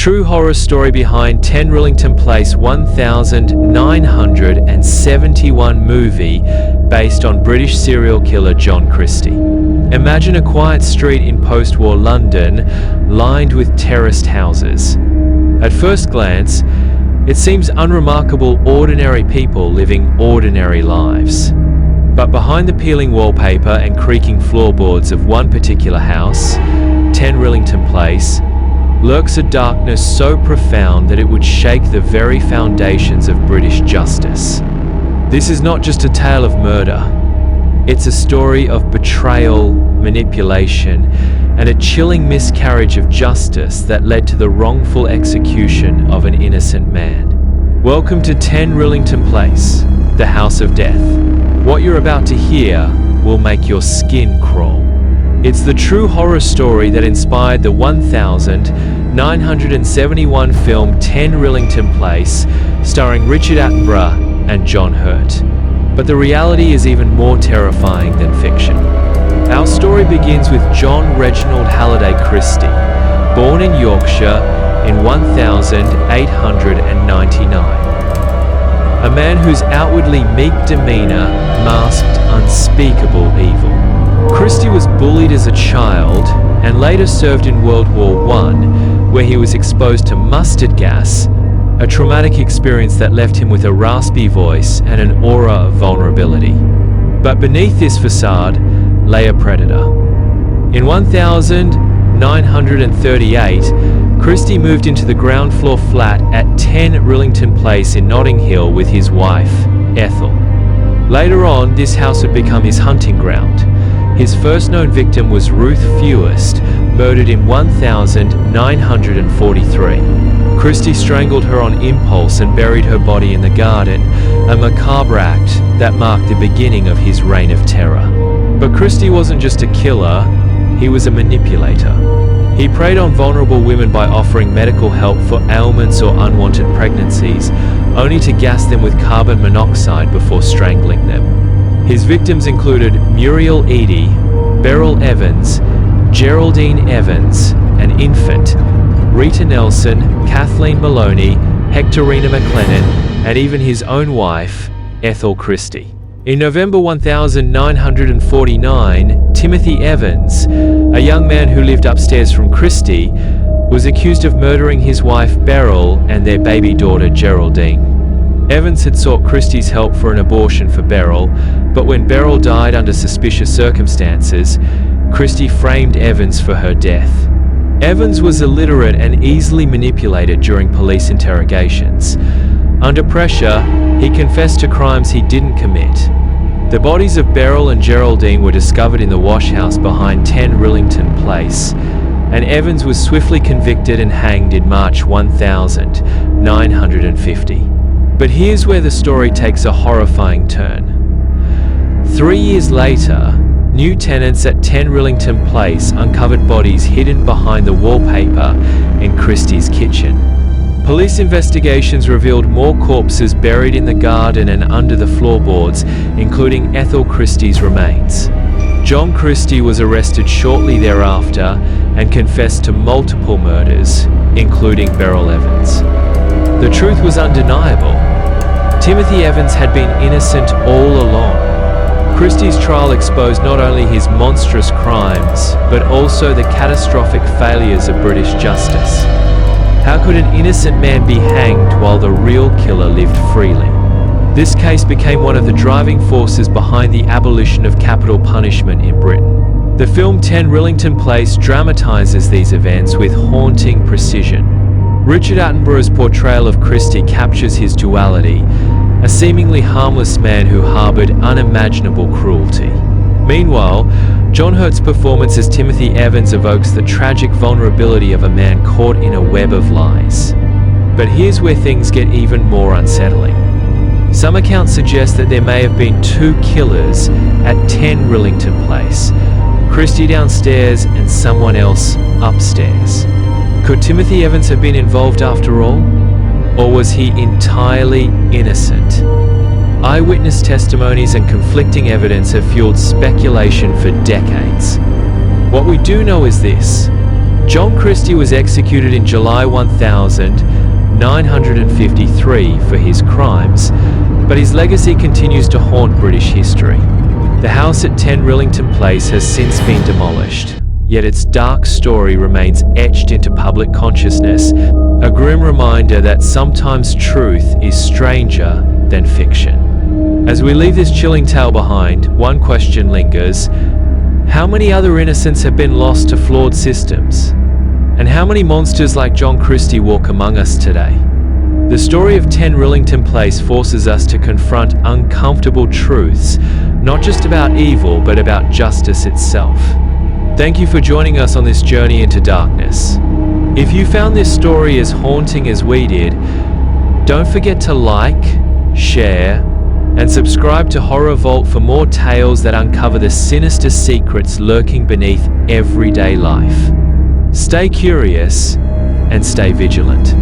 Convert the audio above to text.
true horror story behind 10 Rillington Place 1971 movie based on British serial killer John Christie. Imagine a quiet street in post-war London lined with terraced houses. At first glance, it seems unremarkable, ordinary people living ordinary lives. But behind the peeling wallpaper and creaking floorboards of one particular house, 10 Rillington Place, lurks a darkness so profound that it would shake the very foundations of British justice. This is not just a tale of murder. It's a story of betrayal, manipulation, and a chilling miscarriage of justice that led to the wrongful execution of an innocent man. Welcome to 10 Rillington Place, the House of Death. What you're about to hear will make your skin crawl. It's the true horror story that inspired the 1971 film 10 Rillington Place, starring Richard Attenborough and John Hurt. But the reality is even more terrifying than fiction. Our story begins with John Reginald Halliday Christie, born in Yorkshire in 1899. A man whose outwardly meek demeanor masked unspeakable evil. Christie was bullied as a child and later served in World War I, where he was exposed to mustard gas, a traumatic experience that left him with a raspy voice and an aura of vulnerability. But beneath this facade lay a predator. In 1938, Christie moved into the ground floor flat at 10 Rillington Place in Notting Hill with his wife, Ethel. Later on, this house would become his hunting ground. His first known victim was Ruth Fewest, murdered in 1943. Christie strangled her on impulse and buried her body in the garden, a macabre act that marked the beginning of his reign of terror. But Christie wasn't just a killer, he was a manipulator. He preyed on vulnerable women by offering medical help for ailments or unwanted pregnancies, only to gas them with carbon monoxide before strangling them. His victims included Muriel Eady, Beryl Evans, Geraldine Evans, an infant, Rita Nelson, Kathleen Maloney, Hectorina McLennan, and even his own wife, Ethel Christie. In November 1949, Timothy Evans, a young man who lived upstairs from Christie, was accused of murdering his wife Beryl and their baby daughter Geraldine. Evans had sought Christie's help for an abortion for Beryl, but when Beryl died under suspicious circumstances, Christie framed Evans for her death. Evans was illiterate and easily manipulated during police interrogations. Under pressure, he confessed to crimes he didn't commit. The bodies of Beryl and Geraldine were discovered in the wash house behind 10 Rillington Place, and Evans was swiftly convicted and hanged in March 1950. But here's where the story takes a horrifying turn. 3 years later, new tenants at 10 Rillington Place uncovered bodies hidden behind the wallpaper in Christie's kitchen. Police investigations revealed more corpses buried in the garden and under the floorboards, including Ethel Christie's remains. John Christie was arrested shortly thereafter and confessed to multiple murders, including Beryl Evans. The truth was undeniable. Timothy Evans had been innocent all along. Christie's trial exposed not only his monstrous crimes, but also the catastrophic failures of British justice. How could an innocent man be hanged while the real killer lived freely? This case became one of the driving forces behind the abolition of capital punishment in Britain. The film 10 Rillington Place dramatizes these events with haunting precision. Richard Attenborough's portrayal of Christie captures his duality, a seemingly harmless man who harbored unimaginable cruelty. Meanwhile, John Hurt's performance as Timothy Evans evokes the tragic vulnerability of a man caught in a web of lies. But here's where things get even more unsettling. Some accounts suggest that there may have been two killers at 10 Rillington Place, Christie downstairs and someone else upstairs. Could Timothy Evans have been involved after all? Or was he entirely innocent? Eyewitness testimonies and conflicting evidence have fueled speculation for decades. What we do know is this: John Christie was executed in July 1953 for his crimes, but his legacy continues to haunt British history. The house at 10 Rillington Place has since been demolished, yet its dark story remains etched into public consciousness, a grim reminder that sometimes truth is stranger than fiction. As we leave this chilling tale behind, one question lingers: how many other innocents have been lost to flawed systems? And how many monsters like John Christie walk among us today? The story of 10 Rillington Place forces us to confront uncomfortable truths, not just about evil, but about justice itself. Thank you for joining us on this journey into darkness. If you found this story as haunting as we did, don't forget to like, share, and subscribe to Horror Vault for more tales that uncover the sinister secrets lurking beneath everyday life. Stay curious and stay vigilant.